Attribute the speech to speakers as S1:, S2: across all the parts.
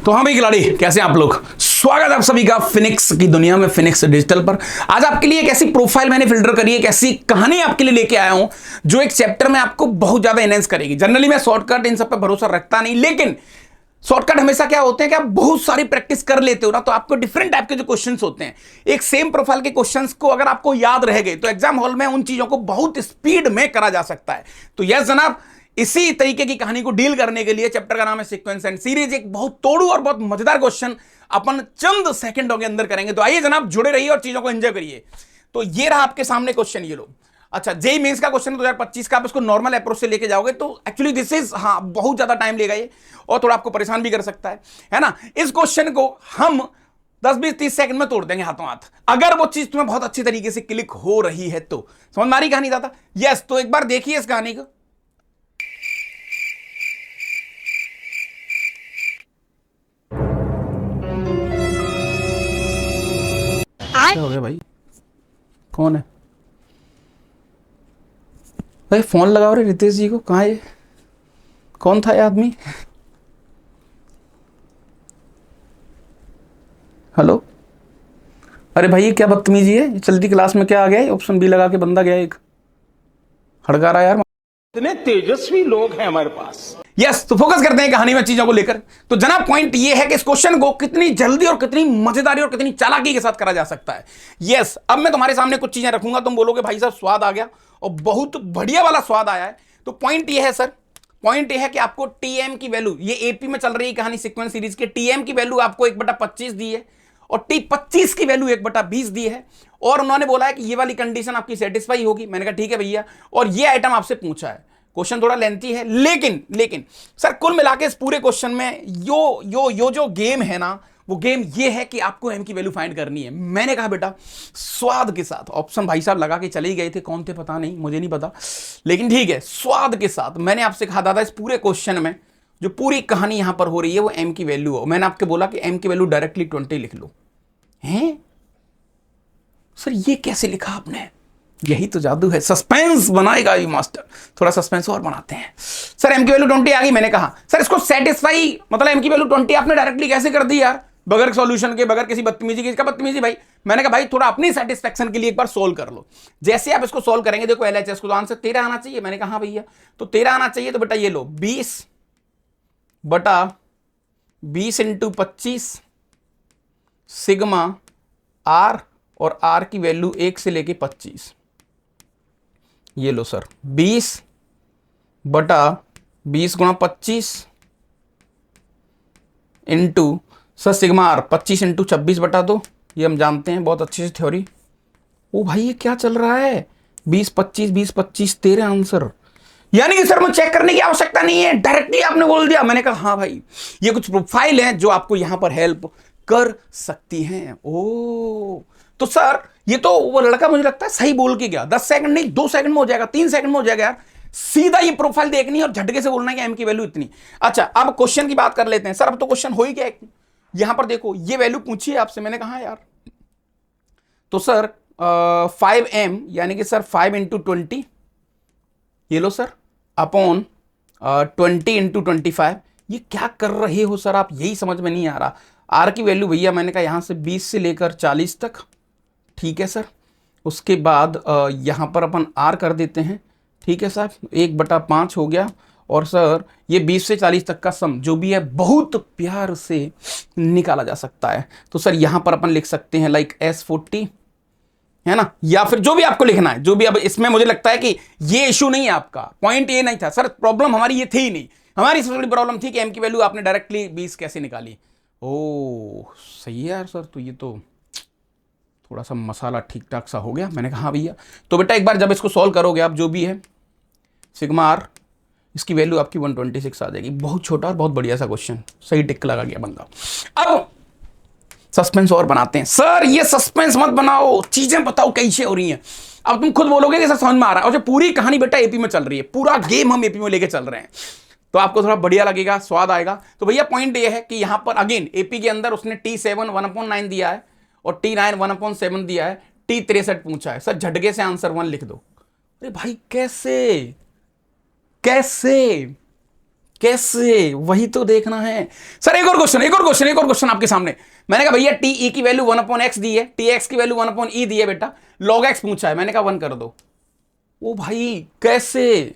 S1: तो हाँ भाई खिलाड़ी, कैसे हैं आप लोग। स्वागत है आप सभी का फिनिक्स की दुनिया में, फिनिक्स डिजिटल पर। आज आपके लिए एक ऐसी प्रोफाइल मैंने फिल्टर करी है, एक ऐसी कहानी आपके लिए लेके आया हूं जो एक चैप्टर में आपको बहुत ज्यादा एनहेंस करेगी। जनरली मैं शॉर्टकट इन सब पे भरोसा रखता नहीं, लेकिन शॉर्टकट हमेशा क्या होते हैं कि आप बहुत सारी प्रैक्टिस कर लेते हो ना, तो आपको डिफरेंट टाइप के जो क्वेश्चंस होते हैं, एक सेम प्रोफाइल के क्वेश्चंस को अगर आपको याद रह गए तो एग्जाम हॉल में उन चीजों को बहुत स्पीड में करा जा सकता है। तो यस जनाब, इसी तरीके की कहानी को डील करने के लिए चैप्टर का नाम है सीक्वेंस एंड सीरीज। एक बहुत तोड़ू और बहुत मजेदार क्वेश्चन अपन चंद सेकंडों के अंदर करेंगे। तो आइए जनाब, जुड़े रहिए और चीजों को एंजॉय करिए। तो ये रहा आपके सामने क्वेश्चन, ये लो। अच्छा, जेईई मेंस का क्वेश्चन 2025 का, आप इसको नॉर्मल अप्रोच से लेके जाओगे तो एक्चुअली दिस इज, हाँ, बहुत ज्यादा टाइम लेगा ये और थोड़ा आपको परेशान भी कर सकता है ना। इस क्वेश्चन को हम 10-20-30 सेकंड में तोड़ देंगे हाथों हाथ, अगर वो चीज तुम्हें बहुत अच्छी तरीके से क्लिक हो रही है तो। समझ में आ रही कहानी दादा? यस, तो एक बार देखिए इस कहानी को। क्या हो गया भाई? कौन है भाई? फोन लगाओ रे रितेश जी को। कहाँ है? कौन था ये आदमी? हेलो, अरे भाई ये क्या बदतमीजी है? चलती क्लास में क्या आ गया है? ऑप्शन बी लगा के बंदा गया एक, हड़का रहा यार।
S2: इतने तेजस्वी लोग हैं हमारे पास।
S1: यस, तो फोकस करते हैं कहानी में चीजों को लेकर। तो जनाब पॉइंट ये है कि इस क्वेश्चन को कितनी जल्दी और कितनी मजेदारी और कितनी चालाकी के साथ करा जा सकता है। यस, अब मैं तुम्हारे सामने कुछ चीजें रखूंगा, तुम बोलोगे भाई साहब स्वाद आ गया, और बहुत बढ़िया वाला स्वाद आया है। तो पॉइंट ये है सर, पॉइंट ये है कि आपको टीएम की वैल्यू, ये एपी में चल रही कहानी सीक्वेंस सीरीज के, टीएम की वैल्यू आपको 1/25 दी है और T25 की वैल्यू 1/20 दी है। और उन्होंने बोला है कि ये वाली कंडीशन आपकी सेटिस्फाई होगी। मैंने कहा ठीक है भैया, और ये आइटम आपसे पूछा है। क्वेश्चन थोड़ा लेंथी है, लेकिन सर कुल मिला के इस पूरे क्वेश्चन में यो जो गेम है ना, वो गेम ये है कि आपको एम की वैल्यू फाइंड करनी है। मैंने कहा बेटा स्वाद के साथ, ऑप्शन भाई साहब लगा के चले ही गए थे, कौन थे पता नहीं, मुझे नहीं पता, लेकिन ठीक है, स्वाद के साथ मैंने आपसे कहा दादा इस पूरे क्वेश्चन में जो पूरी कहानी यहां पर हो रही है वो एम की वैल्यू हो। मैंने आपको बोला कि एम की वैल्यू डायरेक्टली 20 लिख लो। हैं सर ये कैसे लिखा आपने? यही तो जादू है, सस्पेंस बनाएगा ये मास्टर। थोड़ा सस्पेंस और बनाते हैं। सर एम की वैल्यू 20 आ गई। मैंने कहा सर इसको सेटिस्फाई, मतलब एम की वैल्यू 20 आपने डायरेक्टली कैसे कर दी यार, बगैर सॉल्यूशन के, बगैर किसी बदतमीजी के? इसका बदतमीजी भाई। मैंने कहा भाई थोड़ा अपनी सेटिस्फेक्शन के लिए एक बार सोल्व कर लो। जैसे आप इसको सोल्व करेंगे, देखो एलएचएस को तो आंसर 13 आना चाहिए। मैंने कहा हाँ भैया, तो 13 आना चाहिए। तो बेटा ये लो 20/20 × 25 सिग्मा आर, और आर की वैल्यू 1 से लेके 25। ये लो sir 20/20 × 25 into sir sigma R 25 × 26/2। ये हम जानते हैं बहुत अच्छे से थ्योरी। ओ भाई ये क्या चल रहा है? 20/25 13 आंसर। यानी कि सर मुझे चेक करने की आवश्यकता नहीं है, डायरेक्टली आपने बोल दिया। मैंने कहा हाँ भाई, ये कुछ प्रोफाइल है जो आपको यहां पर हेल्प कर सकती हैं। ओ तो सर ये तो वो लड़का मुझे लगता है सही बोल के गया। 10 सेकंड नहीं, 2 सेकंड में हो जाएगा, 3 सेकंड में हो जाएगा यार। सीधा ये प्रोफाइल देखनी है और झटके से बोलना है कि एम की वैल्यू इतनी। अच्छा अब क्वेश्चन की बात कर लेते हैं। सर अब तो क्वेश्चन हो ही गया। यहां पर देखो ये वैल्यू पूछी है आपसे। मैंने कहा यार, तो सर 5m यानी कि सर 5 × 20, ये लो सर, अपॉन 20 × 25। ये क्या कर रहे हो सर आप? यही समझ में नहीं आ रहा। आर की वैल्यू भैया मैंने कहा यहां से 20 से लेकर 40 तक, ठीक है सर। उसके बाद यहां पर अपन आर कर देते हैं, ठीक है सर, 1/5 हो गया। और सर ये 20 से 40 तक का सम जो भी है बहुत प्यार से निकाला जा सकता है। तो सर यहां पर अपन लिख सकते हैं लाइक S40, है ना, या फिर जो भी आपको लिखना है, जो भी। अब इसमें मुझे लगता है कि ये इशू नहीं है, आपका पॉइंट ये नहीं था सर, प्रॉब्लम हमारी ये थी ही नहीं। हमारी सबसे बड़ी प्रॉब्लम थी कि एम की वैल्यू आपने डायरेक्टली 20 कैसे निकाली। ओ सही है यार सर, तो ये तो थोड़ा सा मसाला ठीक ठाक सा हो गया। मैंने कहा हाँ भैया। तो बेटा एक बार जब इसको सॉल्व करोगे आप, जो भी है सिग्मा आर, इसकी वैल्यू आपकी 126 आ जाएगी। बहुत छोटा और बहुत बढ़िया सा क्वेश्चन, सही टिक लगा गया बंदा। अब सस्पेंस और बनाते हैं। सर ये सस्पेंस मत बनाओ, चीजें बताओ कैसे हो रही हैं। अब तुम खुद बोलोगे कि सर समझ में आ रहा है, और जो पूरी कहानी बेटा एपी में चल रही है, पूरा गेम हम एपी में लेके चल रहे हैं, तो आपको थोड़ा बढ़िया लगेगा, स्वाद आएगा। तो भैया पॉइंट ये है कि यहां पर अगेन एपी के अंदर उसने T7 1/9 दिया है और T9 1/7 दिया है, T63 पूछा है। सर झटके से आंसर 1 लिख दो। अरे भाई कैसे कैसे कैसे, वही तो देखना है सर। एक और क्वेश्चन आपके सामने। मैंने कहा भैया टी ई की वैल्यू 1/x दी है, टी एक्स की वैल्यू 1/e दी है बेटा, log x पूछा है, मैंने कहा 1 कर दो। ओ भाई कैसे?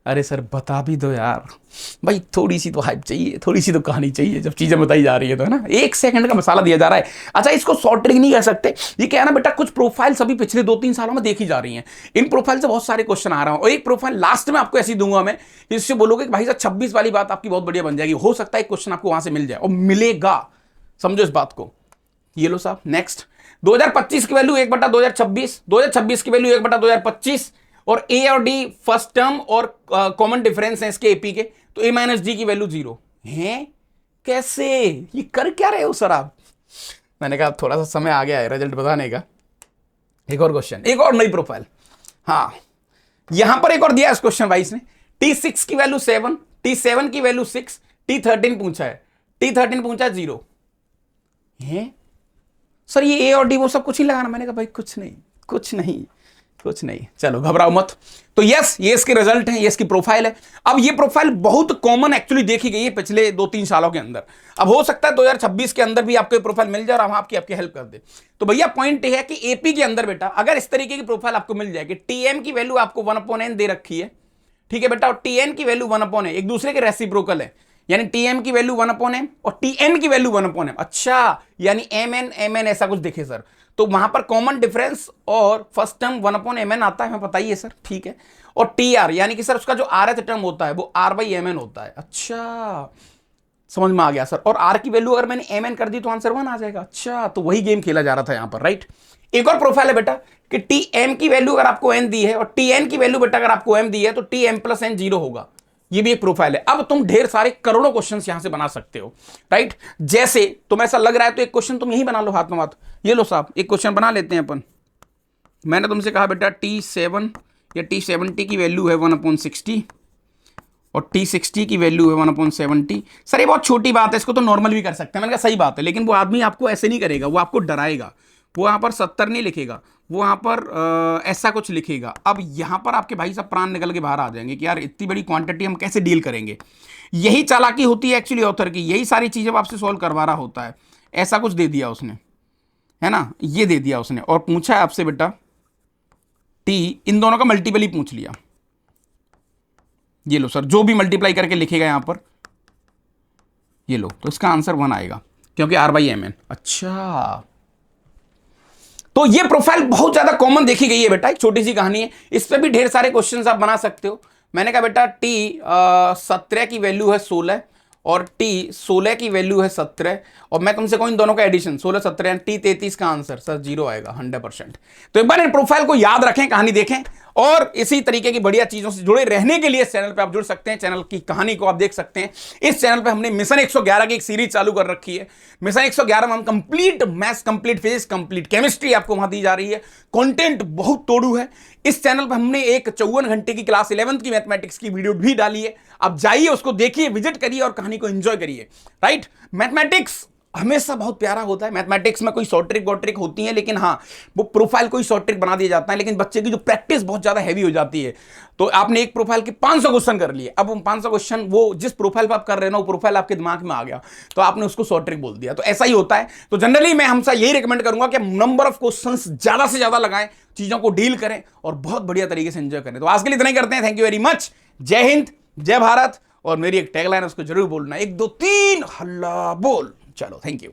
S1: अरे सर बता भी दो यार भाई, थोड़ी सी तो हाइप चाहिए, थोड़ी सी तो कहानी चाहिए जब चीजें बताई जा रही है तो, है ना। 1 सेकंड का मसाला दिया जा रहा है। अच्छा इसको शॉर्ट ट्रिक नहीं कह सकते, ये क्या है ना बेटा, कुछ प्रोफाइल सभी पिछले 2-3 सालों में देखी जा रही हैं, इन प्रोफाइल से बहुत सारे क्वेश्चन आ रहे हैं, और एक प्रोफाइल लास्ट में आपको ऐसी दूंगा मैं, जिससे बोलोगे कि भाई साहब 26 वाली बात आपकी बहुत बढ़िया बन जाएगी, हो सकता है एक क्वेश्चन आपको वहां से मिल जाए, और मिलेगा, समझो इस बात को। ये लो साहब नेक्स्ट, 2025 की वैल्यू 1/2026, 2026 की वैल्यू 1/2025, और ए और डी फर्स्ट टर्म और कॉमन डिफरेंस है इसके एपी के, तो ए माइनस डी की वैल्यू 0 है। कैसे, ये कर क्या रहे हो सर आप? मैंने कहा थोड़ा सा समय आ गया है रिजल्ट बताने का। एक और क्वेश्चन, एक और नई प्रोफाइल। हाँ यहां पर एक और दिया इस क्वेश्चन वाइज ने, T6 की वैल्यू 7, T7 की वैल्यू 6, T13 पूछा है, T13 पूछा है 0 है। सर ये ए और डी वो सब कुछ नहीं लगाना। मैंने कहा भाई कुछ नहीं, चलो घबराओ मत। तो यस, ये इसके रिजल्ट है, ये इसकी प्रोफाइल है। अब ये प्रोफाइल बहुत कॉमन एक्चुअली देखी गई है पिछले 2-3 सालों के अंदर। अब हो सकता है 2026 के अंदर भी आपको ये प्रोफाइल मिल जाए और हम आपकी हेल्प कर दे। तो भैया पॉइंट ये है कि एपी के अंदर बेटा अगर इस तरीके की प्रोफाइल आपको मिल जाएगी, टीएम की वैल्यू आपको 1/n दे रखी है, ठीक है बेटा, और टीएन की वैल्यू 1/n एक दूसरे के रेसिप्रोकल है, यानी टीएम की वैल्यू 1/m और टीएन की वैल्यू 1/m। अच्छा यानी एमएन ऐसा कुछ देखे सर, तो वहां पर कॉमन डिफरेंस और फर्स्ट टर्म 1/mn आता है, हमें पता ही है सर, ठीक है। और टी आर यानी कि सर उसका जो rth टर्म होता है वो r/mn होता है। अच्छा समझ में आ गया सर। और r की वैल्यू अगर मैंने mn कर दी तो आंसर 1 आ जाएगा। अच्छा तो वही गेम खेला जा रहा था यहां पर, राइट। एक और प्रोफाइल है बेटा कि tm की वैल्यू अगर आपको n दी है और tn की वैल्यू बेटा अगर आपको m दी है तो tm + n 0 होगा। ये भी एक प्रोफाइल है। अब तुम ढेर सारे करोड़ों क्वेश्चंस यहां से बना सकते हो, राइट। जैसे तुम ऐसा लग रहा है तो एक क्वेश्चन तुम यही बना लो हाथ में हाथ। ये लो साहब एक क्वेश्चन बना लेते हैं अपन। मैंने तुमसे कहा बेटा T7 या T70 की वैल्यू है 1/60 और T60 की वैल्यू है 1/70। सर ये बहुत छोटी बात है, इसको तो नॉर्मल भी कर सकते हैं। मैंने कहा सही बात है, लेकिन वो आदमी आपको ऐसे नहीं करेगा, वो आपको डराएगा। वो यहाँ पर 70 नहीं लिखेगा, वो यहाँ पर ऐसा कुछ लिखेगा। अब यहाँ पर आपके भाई साहब प्राण निकल के बाहर आ जाएंगे कि यार इतनी बड़ी क्वांटिटी हम कैसे डील करेंगे। यही चालाकी होती है एक्चुअली ऑथर की, यही सारी चीज़ें आपसे सॉल्व करवा रहा होता है। ऐसा कुछ दे दिया उसने, है ना, ये दे दिया उसने और पूछा है आपसे बेटा टी, इन दोनों का मल्टीपल ही पूछ लिया। ये लो सर, जो भी मल्टीप्लाई करके लिखेगा यहां पर, ये लो, तो इसका आंसर 1 आएगा क्योंकि r/mn। अच्छा तो ये प्रोफाइल बहुत ज्यादा कॉमन देखी गई है बेटा, एक छोटी सी कहानी है, इस पे भी ढेर सारे क्वेश्चंस आप बना सकते हो। मैंने कहा बेटा T17 की वैल्यू है 16 और T16 की वैल्यू है 17, और मैं तुमसे कहूं इन दोनों का एडिशन 16-17 T33 का आंसर सर 0 आएगा 100%। तो एक बार इन प्रोफाइल को याद रखें, कहानी देखें, और इसी तरीके की बढ़िया चीजों से जुड़े रहने के लिए इस चैनल पे आप जुड़ सकते हैं। चैनल की कहानी को आप देख सकते हैं। इस चैनल पे हमने मिशन 111 की एक सीरीज चालू कर रखी है। मिशन 111 में हम complete maths, complete physics, complete chemistry आपको वहां दी जा रही है। कंटेंट बहुत तोड़ू है। इस चैनल पर हमने एक 54 घंटे की क्लास 11th की मैथमेटिक्स की वीडियो भी डाली है। आप जाइए उसको देखिए, विजिट करिए और कहानी को एंजॉय करिए, राइट। मैथमेटिक्स हमेशा बहुत प्यारा होता है। मैथमेटिक्स में कोई शॉर्ट ट्रिक वॉट ट्रिक होती है, लेकिन हाँ वो प्रोफाइल कोई शॉर्ट ट्रिक बना दिया जाता है, लेकिन बच्चे की जो प्रैक्टिस बहुत ज्यादा हैवी हो जाती है। तो आपने एक प्रोफाइल के 500 क्वेश्चन कर लिए, अब 500 क्वेश्चन वो जिस प्रोफाइल पर आप कर रहे हो ना, वो प्रोफाइल आपके दिमाग में आ गया तो आपने उसको शॉर्ट ट्रिक बोल दिया। तो ऐसा ही होता है। तो जनरली मैं हमसे यही रिकमेंड करूंगा कि नंबर ऑफ क्वेश्चन ज्यादा से ज्यादा लगाएं, चीजों को डील करें और बहुत बढ़िया तरीके से एंजॉय करें। तो आज के लिए इतना ही करते हैं। Thank you very much. जय हिंद, जय भारत। और मेरी एक टैगलाइन उसको जरूर बोलना, 1 2 3 हल्ला बोल। चलो थैंक यू।